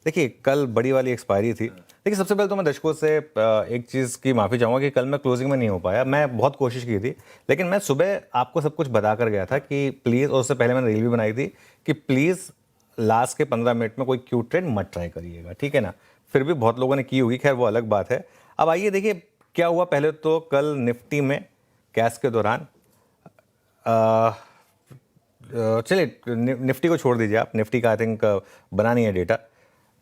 देखिए कल बड़ी वाली एक्सपायरी थी। देखिए सबसे पहले तो मैं दर्शकों से एक चीज़ की माफ़ी चाहूँगा कि कल मैं क्लोजिंग में नहीं हो पाया। मैं बहुत कोशिश की थी, लेकिन मैं सुबह आपको सब कुछ बता कर गया था कि प्लीज़, और उससे पहले मैंने रील भी बनाई थी कि प्लीज़ लास्ट के 15 मिनट में कोई क्यू ट्रेड मत ट्राई करिएगा, ठीक है ना। फिर भी बहुत लोगों ने की होगी, खैर वो अलग बात है। अब आइए देखिए क्या हुआ। पहले तो कल निफ्टी में कैश के दौरान चलिए निफ्टी को छोड़ दीजिए आप, निफ्टी का आई थिंक बना नहीं है डेटा।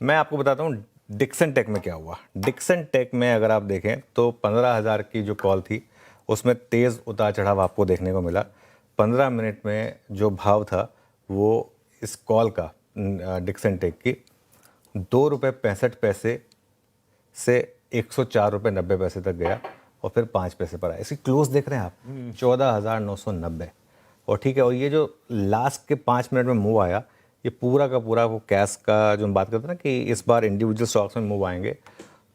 मैं आपको बताता हूँ डिक्सन टेक में क्या हुआ। डिक्सन टेक में अगर आप देखें तो 15,000 की जो कॉल थी उसमें तेज़ उतार चढ़ाव आपको देखने को मिला। 15 मिनट में जो भाव था वो इस कॉल का डिक्सन टेक की 2 रुपये 65 पैसे से 104 रुपये 90 पैसे तक गया और फिर 5 पैसे पर आया। इसकी क्लोज देख रहे हैं आप 14,990। और ठीक है, और ये जो लास्ट के 5 मिनट में मूव आया, ये पूरा का पूरा वो कैश का जो हम बात करते हैं ना कि इस बार इंडिविजुअल स्टॉक्स में मूव आएंगे,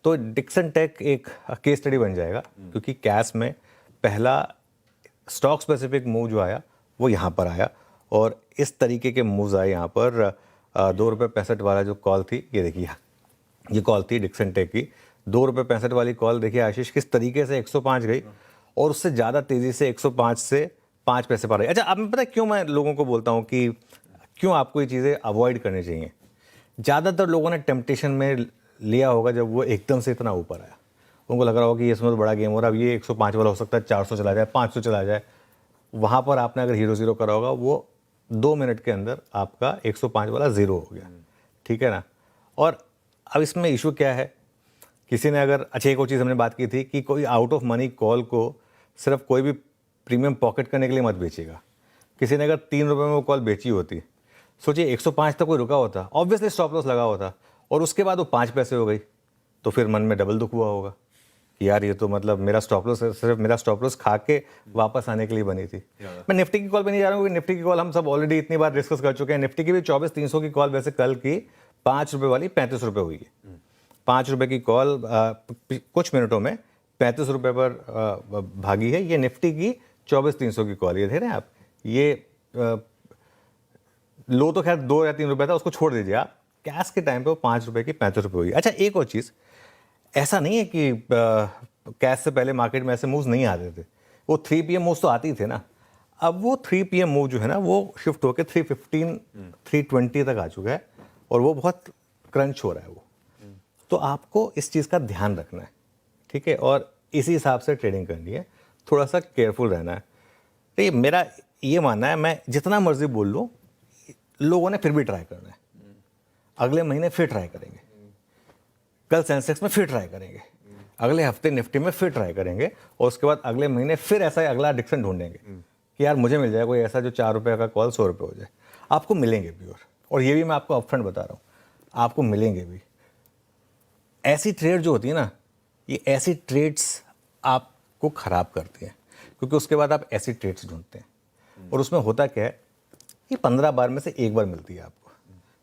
तो डिक्सन टेक एक केस स्टडी बन जाएगा। क्योंकि कैश में पहला स्टॉक स्पेसिफिक मूव जो आया वो यहाँ पर आया और इस तरीके के मूव्स आए यहाँ पर। 2 रुपये 65 वाला जो कॉल थी, ये देखिए ये कॉल थी डिक्सन टेक की 2 रुपये 65 वाली कॉल। देखिए आशीष किस तरीके से 105 गई और उससे ज़्यादा तेज़ी से 105 से 5 पैसे पर आई। अच्छा, अब मैं पता है क्यों मैं लोगों को बोलता हूँ कि क्यों आपको ये चीज़ें अवॉइड करनी चाहिए। ज़्यादातर लोगों ने टेम्पटेशन में लिया होगा जब वो एकदम से इतना ऊपर आया, उनको लग रहा होगा कि इसमें तो बड़ा गेम हो रहा है, अब ये 105 वाला हो सकता है 400 चला जाए, 500 चला जाए। वहाँ पर आपने अगर हीरो ज़ीरो करा होगा, वो 2 मिनट के अंदर आपका 105 वाला ज़ीरो हो गया, ठीक है ना। और अब इसमें इशू क्या है, किसी ने अगर, अच्छा एक और चीज़ हमने बात की थी कि कोई आउट ऑफ मनी कॉल को सिर्फ कोई भी प्रीमियम पॉकेट करने के लिए मत बेचेगा। किसी ने अगर 3 रुपये में वो कॉल बेची होती, सोचिए 105 तक कोई रुका होता, ऑब्वियसली स्टॉप लॉस लगा होता और उसके बाद वो 5 पैसे हो गई, तो फिर मन में डबल दुख हुआ होगा कि यार ये तो मतलब मेरा स्टॉप लॉस सिर्फ मेरा स्टॉप लॉस खा के वापस आने के लिए बनी थी। मैं निफ्टी की कॉल पे नहीं जा रहा हूँ क्योंकि निफ्टी की कॉल हम सब ऑलरेडी इतनी बार डिस्कस कर चुके हैं। निफ्टी की भी 24,300 की कॉल वैसे कल की 5 रुपये वाली 35 रुपये हुई है। 5 रुपये की कॉल कुछ मिनटों में 35 रुपये पर भागी है। ये निफ्टी की 24,300 की कॉल, ये देख रहे हैं आप। ये लो तो खैर 2 या 3 रुपये था, उसको छोड़ दीजिए आप। कैश के टाइम पे वो 5 रुपये की 35 रुपये हुई। अच्छा एक और चीज़, ऐसा नहीं है कि कैश से पहले मार्केट में ऐसे मूव्स नहीं आते थे। वो 3 PM मूव्स तो आती थे ना। अब वो 3 PM मूव जो है ना वो शिफ्ट होकर 315 320 तक आ चुका है और वो बहुत क्रंच हो रहा है वो। तो आपको इस चीज़ का ध्यान रखना है, ठीक है, और इसी हिसाब से ट्रेडिंग करनी है, थोड़ा सा केयरफुल रहना है। देखिए मेरा ये मानना है, मैं जितना मर्जी बोल लूँ, लोगों ने फिर भी ट्राई करना है। अगले महीने फिर ट्राई करेंगे, कल सेंसेक्स में फिर ट्राई करेंगे, अगले हफ्ते निफ्टी में फिर ट्राई करेंगे और उसके बाद अगले महीने फिर ऐसा अगला डिक्सन ढूंढेंगे कि यार मुझे मिल जाए कोई ऐसा जो 4 रुपये का कॉल 100 रुपये हो जाए। आपको मिलेंगे भी, और ये भी मैं आपको अपफ्रंट बता रहा हूँ, आपको मिलेंगे भी। ऐसी ट्रेड जो होती है ना, ये ऐसी ट्रेड्स आपको ख़राब करती हैं क्योंकि उसके बाद आप ऐसी ट्रेड्स ढूंढते हैं और उसमें होता क्या है, ये 15 बार में से एक बार मिलती है आपको।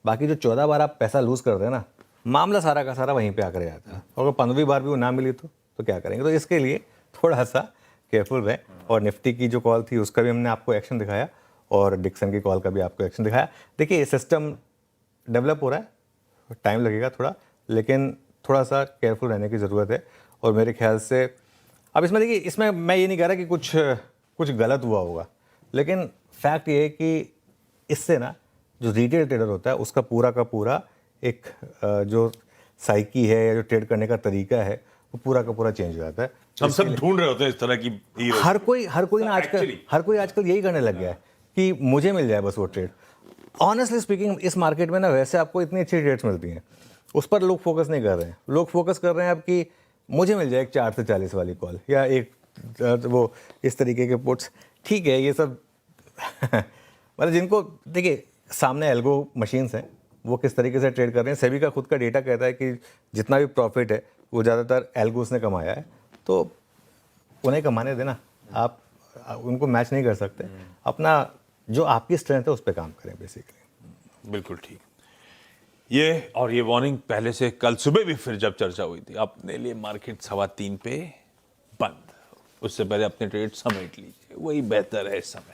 बाकी जो 14 बार आप पैसा लूज़ करते हैं ना, मामला सारा का सारा वहीं पे आकर जाता है। और अगर 15वीं बार भी वो ना मिली तो क्या करेंगे। तो इसके लिए थोड़ा सा केयरफुल रहें। और निफ्टी की जो कॉल थी उसका भी हमने आपको एक्शन दिखाया और डिक्सन की कॉल का भी आपको एक्शन दिखाया। देखिए ये सिस्टम डेवलप हो रहा है, टाइम लगेगा थोड़ा, लेकिन थोड़ा सा केयरफुल रहने की ज़रूरत है। और मेरे ख्याल से अब इसमें देखिए, इसमें मैं ये नहीं कह रहा कि कुछ गलत हुआ होगा, लेकिन फैक्ट ये है कि इससे ना जो रिटेल ट्रेडर होता है उसका पूरा का पूरा एक जो साइकी है या जो ट्रेड करने का तरीका है वो पूरा का पूरा चेंज हो जाता है। हम सब ढूंढ रहे होते हैं इस तरह की हर कोई ना आजकल यही करने लग गया है कि मुझे मिल जाए बस वो ट्रेड। ऑनेस्टली स्पीकिंग इस मार्केट में ना वैसे आपको इतनी अच्छी ट्रेड्स मिलती हैं, उस पर लोग फोकस नहीं कर रहे हैं। लोग फोकस कर रहे हैं अब कि मुझे मिल जाए एक 4 से 40 वाली कॉल या एक वो इस तरीके के पुट्स। ठीक है, ये सब मतलब जिनको देखिए सामने एल्गो मशीन्स हैं, वो किस तरीके से ट्रेड कर रहे हैं। सेबी का खुद का डेटा कहता है कि जितना भी प्रॉफिट है वो ज़्यादातर एल्गोस ने कमाया है, तो उन्हें कमाने देना। आप उनको मैच नहीं कर सकते। अपना जो आपकी स्ट्रेंथ है उस पर काम करें बेसिकली। बिल्कुल ठीक। ये वार्निंग पहले से कल सुबह भी फिर जब चर्चा हुई थी, अपने लिए मार्केट 3:15 पे बंद, उससे पहले अपने ट्रेड समेट लीजिए, वही बेहतर है इस समय।